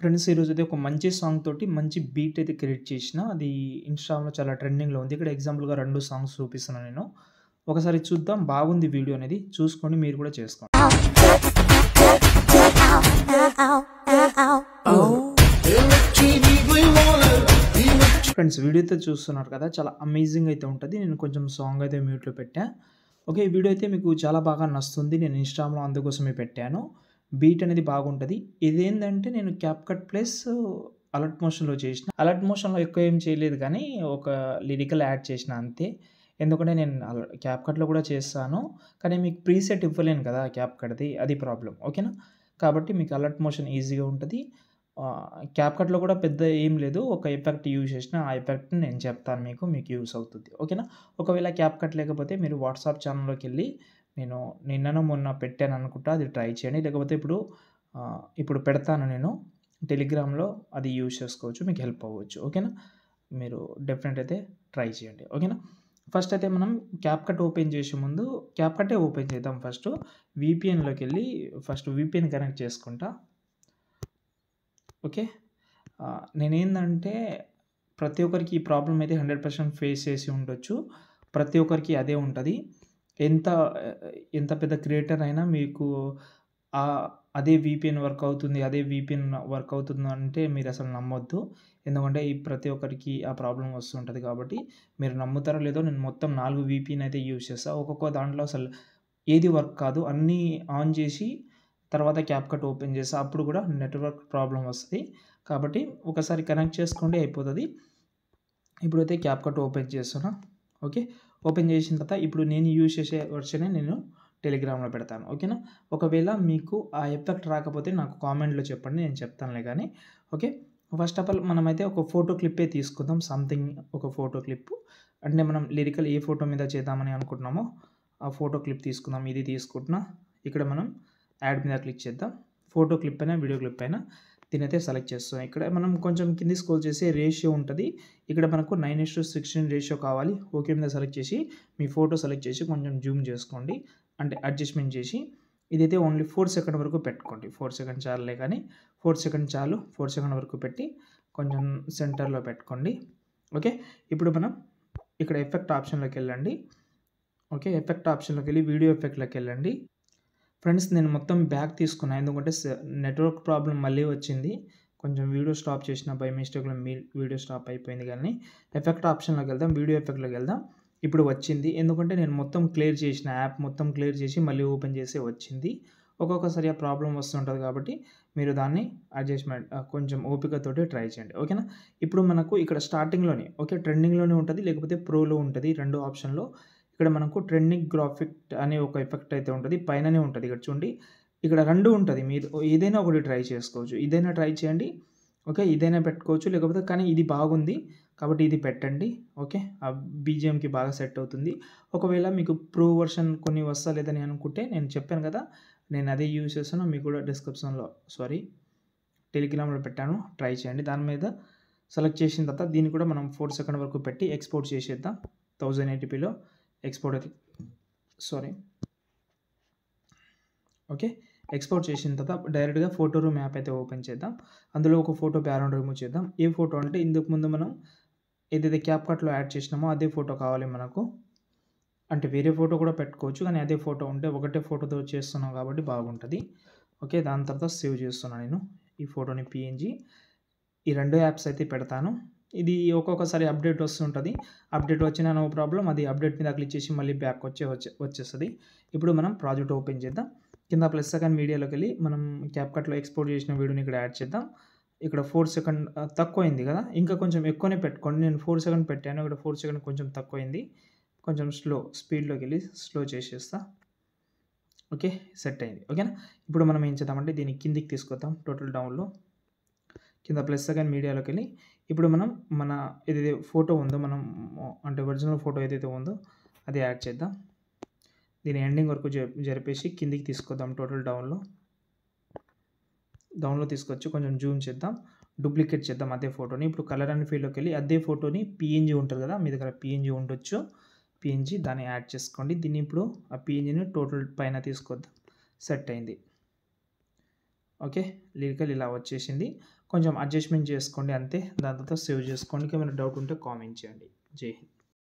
Friends ఈరోజైతే ఒక మంచి సాంగ్ తోటి మంచి బీట్ అయితే క్రియేట్ చేసిన. అది ఇన్‌స్టాగ్రామ్‌లో చాలా ట్రెండింగ్‌లో ఉంది. ఇక్కడ ఎగ్జాంపుల్‌గా 2 సాంగ్స్ చూపిస్తున్నాను నేను. ఒకసారి చూద్దాం. బాగుంది వీడియో అనేది. చూసుకోండి మీరు కూడా చేసుకోండి. ఫ్రెండ్స్ వీడియో అయితే చూస్తున్నారు కదా! చాలా అమేజింగ్ అయితే ఉంటది. నేను కొంచెం సాంగ్ అయితే మ్యూట్‌లో పెట్టా. ఓకే. ఈ వీడియో అయితే మీకు చాలా బాగా నచ్చుతుంది. నేను ఇన్‌స్టాగ్రామ్‌లో అందుకోసమే పెట్టాను. బీట్ అనేది బాగుంటది. ఇదేందంటే నేను క్యాప్‌కట్ ప్లస్ అలర్ట్ మోషన్‌లో చేసిన. అలర్ట్ మోషన్‌లో ఎక్కువ ఏం చేయలేదు గానీ, ఒక లిరికల్ యాడ్ చేసిన అంతే. ఎందుకంటే నేను క్యాప్‌కట్‌లో కూడా చేస్తాను. కానీ మీకు ప్రీసెట్ ఇవ్వలేను కదా! క్యాప్‌కట్‌ది అది ప్రాబ్లమ్. ఓకేనా? కాబట్టి మీకు అలర్ట్ మోషన్ ఈజీగా ఉంటది. క్యాప్‌కట్‌లో కూడా పెద్ద ఏం లేదు. ఒక ఎఫెక్ట్ యూజ్ చేసిన. ఆ ఎఫెక్ట్‌ని నేను చెప్తాను మీకు యూజ్ అవుతుంది. ఓకేనా? ఒకవేళ క్యాప్‌కట్ లేకపోతే మీరు వాట్సాప్ ఛానల్‌లోకెళ్ళి నేను నిన్ననో మొన్న పెట్టాననుకుంటా. అది ట్రై చేయండి. లేకపోతే ఇప్పుడు పెడతాను నేను. టెలిగ్రామ్‌లో అది యూజ్ చేసుకోవచ్చు. మీకు హెల్ప్ అవ్వచ్చు. ఓకేనా? మీరు డెఫినెట్ అయితే ట్రై చేయండి. ఓకేనా? ఫస్ట్ అయితే మనం క్యాప్‌కట్ ఓపెన్ చేసే ముందు క్యాప్‌కట్టే ఓపెన్ చేద్దాం ఫస్టు. వీపీఎన్‌లోకెళ్ళి ఫస్ట్ వీపీఎన్ కనెక్ట్ చేసుకుంటా. ఓకే. నేనేందంటే ప్రతి ఒక్కరికి ఈ ప్రాబ్లమ్ అయితే 100% ఫేస్ చేసి ఉండొచ్చు. ప్రతి ఒక్కరికి అదే ఉంటది. ఎంత ఎంత పెద్ద క్రియేటర్ అయినా మీకు అదే వీపీఎన్ వర్క్ అవుతుంది. అదే వీపీఎన్ వర్క్ అవుతుందంటే మీరసలు నమ్మొద్దు. ఎందుకంటే ఈ ప్రతి ఒక్కరికి ఆ ప్రాబ్లమ్ వస్తుంటది కాబట్టి మీరు నమ్ముతారో లేదో నేను మొత్తం 4 వీపీఎన్ అయితే యూజ్ చేస్తా. ఒక్కొక్క దాంట్లో అసలు ఏది వర్క్ కాదు. అన్నీ ఆన్ చేసి తర్వాత క్యాప్‌కట్ ఓపెన్ చేస్తా. అప్పుడు కూడా నెట్‌వర్క్ ప్రాబ్లమ్ వస్తది. కాబట్టి ఒకసారి కనెక్ట్ చేసుకోండి అయిపోతది. ఇప్పుడైతే క్యాప్‌కట్ ఓపెన్ చేస్తున్నా. ఓకే. ఓపెన్ చేసిన తర్వాత ఇప్పుడు నేను యూజ్ చేసే వెర్షనే నేను టెలిగ్రామ్‌లో పెడతాను. ఓకేనా? ఒకవేళ మీకు ఆ ఎఫెక్ట్ రాకపోతే నాకు కామెంట్‌లో చెప్పండి. నేను చెప్తానులే గానీ. ఓకే. ఫస్ట్ ఆఫ్ ఆల్ మనమైతే ఒక ఫోటో క్లిప్పే తీసుకుందాం. సంథింగ్ ఒక ఫోటో క్లిప్. అంటే మనం లిరికల్ ఏ ఫోటో మీద చేద్దామని అనుకుంటున్నామో ఆ ఫోటో క్లిప్ తీసుకుందాం. ఇది తీసుకుంటున్నా. ఇక్కడ మనం యాడ్ మీద క్లిక్ చేద్దాం. ఫోటో క్లిప్ అయినా, వీడియో క్లిప్ అయినా దీన్నైతే సెలెక్ట్ చేస్తాం. ఇక్కడ మనం కొంచెం కిందికి స్క్రోల్ చేసి రేషియో ఉంటది. ఇక్కడ మనకు 9:16 రేషియో కావాలి. ఓకే మీద సెలెక్ట్ చేసి మీ ఫోటో సెలెక్ట్ చేసి కొంచెం జూమ్ చేసుకోండి. అంటే అడ్జస్ట్‌మెంట్ చేసి ఇదైతే ఓన్లీ 4 సెకండ్ వరకు పెట్టుకోండి. 4 సెకండ్ చాలులే కానీ 4 సెకండ్ చాలు. 4 సెకండ్ వరకు పెట్టి కొంచెం సెంటర్‌లో పెట్టుకోండి. ఓకే. ఇప్పుడు మనం ఇక్కడ ఎఫెక్ట్ ఆప్షన్‌లోకెళ్ళండి. ఓకే. ఎఫెక్ట్ ఆప్షన్‌లోకెళ్ళి వీడియో ఎఫెక్ట్‌లోకెళ్ళండి. ఫ్రెండ్స్ నేను మొత్తం బ్యాక్ తీసుకున్నా. ఎందుకంటే నెట్‌వర్క్ ప్రాబ్లమ్ మళ్ళీ వచ్చింది. కొంచెం వీడియో స్టాప్ చేసిన బై మిస్టేక్‌లో వీడియో స్టాప్ అయిపోయింది గానీ, ఎఫెక్ట్ ఆప్షన్‌లోకెళ్దాం. వీడియో ఎఫెక్ట్‌లోకెళ్దాం. ఇప్పుడు వచ్చింది. ఎందుకంటే నేను మొత్తం క్లియర్ చేసిన. యాప్ మొత్తం క్లియర్ చేసి మళ్ళీ ఓపెన్ చేస్తే వచ్చింది. ఒక్కొక్కసారి ఆ ప్రాబ్లమ్ వస్తుంటది కాబట్టి మీరు దాన్ని కొంచెం ఓపికతోటి ట్రై చేయండి. ఓకేనా? ఇప్పుడు మనకు ఇక్కడ స్టార్టింగ్‌లోనే ఓకే. ట్రెండింగ్‌లోనే ఉంటది. లేకపోతే ప్రోలో ఉంటది. 2 ఆప్షన్‌లో. ఇక్కడ మనకు ట్రెండింగ్ గ్రాఫిక్ అనే ఒక ఎఫెక్ట్ అయితే ఉంటది. పైననే ఉంటది. ఇక్కడ చూడండి. ఇక్కడ 2 ఉంటది. మీరు ఏదైనా ఒకటి ట్రై చేసుకోవచ్చు. ఇదైనా ట్రై చేయండి. ఓకే. ఇదైనా పెట్టుకోవచ్చు. లేకపోతే కానీ ఇది బాగుంది. కాబట్టి ఇది పెట్టండి. ఓకే. ఆ బీజీఎంకి బాగా సెట్ అవుతుంది. ఒకవేళ మీకు ప్రో వర్షన్ కొన్ని వస్తలేదని అనుకుంటే నేను చెప్పాను కదా! నేను అదే యూజ్ చేస్తాను. మీకు కూడా టెలిగ్రామ్‌లో పెట్టాను. ట్రై చేయండి. దాని మీద సెలెక్ట్ చేసిన తర్వాత దీన్ని కూడా మనం 4 సెకండ్ వరకు పెట్టి ఎక్స్‌పోర్ట్ చేసేద్దాం. 1080పీలో ఎక్స్‌పోర్ట్ అయితే ఓకే. ఎక్స్‌పోర్ట్ చేసిన తర్వాత డైరెక్ట్‌గా ఫోటో రూమ్ యాప్ అయితే ఓపెన్ చేద్దాం. అందులో ఒక ఫోటో బ్యాక్‌గ్రౌండ్ రిమూవ్ చేద్దాం. ఏ ఫోటో అంటే ఇంతకు ముందు మనం ఏదైతే క్యాప్‌కట్‌లో యాడ్ చేసినామో అదే ఫోటో కావాలి మనకు. అంటే వేరే ఫోటో కూడా పెట్టుకోవచ్చు. కానీ అదే ఫోటో ఉంటే ఒకటే ఫోటోతో చేస్తున్నాం కాబట్టి బాగుంటది. ఓకే. దాని తర్వాత సేవ్ చేస్తున్నా నేను. ఈ ఫోటోని పీఎన్‌జీ. ఈ 2 యాప్స్ అయితే పెడతాను. ఇది ఒక్కొక్కసారి అప్డేట్ వస్తుంటది. అప్డేట్ వచ్చినా నో ప్రాబ్లమ్. అది అప్డేట్ మీద క్లిక్ చేసి మళ్ళీ బ్యాక్ వచ్చేస్తది. ఇప్పుడు మనం ప్రాజెక్ట్ ఓపెన్ చేద్దాం. కింద ప్లస్ సెకండ్ మీడియాలోకెళ్ళి మనం క్యాప్‌కట్‌లో ఎక్స్‌పోర్ట్ చేసిన వీడియోని ఇక్కడ యాడ్ చేద్దాం. ఇక్కడ 4 సెకండ్ తక్కువైంది కదా! ఇంకా కొంచెం ఎక్కువనే పెట్టుకోండి. నేను 4 సెకండ్ పెట్టాను. ఇక్కడ 4 సెకండ్ కొంచెం తక్కువైంది. కొంచెం స్పీడ్‌లోకెళ్ళి స్లో చేసేస్తా. ఓకే. సెట్ అయింది. ఓకేనా? ఇప్పుడు మనం ఏం చేద్దామంటే దీన్ని కిందికి తీసుకొద్దాం టోటల్ డౌన్‌లో. కింద ప్లస్ సెకండ్ మీడియాలోకెళ్ళి ఇప్పుడు మనం మన ఏదైతే ఫోటో ఉందో అంటే ఒరిజినల్ ఫోటో ఏదైతే ఉందో అది యాడ్ చేద్దాం. దీని ఎండింగ్ వరకు జరిపేసి కిందికి తీసుకొద్దాం టోటల్ డౌన్‌లో తీసుకొచ్చి కొంచెం జూమ్ చేద్దాం. డూప్లికేట్ చేద్దాం అదే ఫోటోని. ఇప్పుడు కలర్ అండ్ ఫీల్డ్‌లోకెళ్ళి అదే ఫోటోని పీఎన్‌జీ ఉంటది కదా! మీ దగ్గర పీఎన్‌జీ ఉండొచ్చు. పీఎన్‌జీ దాన్ని యాడ్ చేసుకోండి. దీన్ని ఇప్పుడు ఆ పీఎన్‌జీని టోటల్ పైన తీసుకొద్దాం. సెట్ అయింది. ఓకే. లిరికల్ ఇలా వచ్చేసింది. కొంచెం అడ్జస్ట్‌మెంట్ చేసుకోండి అంతే. దాని తర్వాత సేవ్ చేసుకోండి. ఇంకేమైనా డౌట్ ఉంటే కామెంట్ చేయండి. జై హింద్.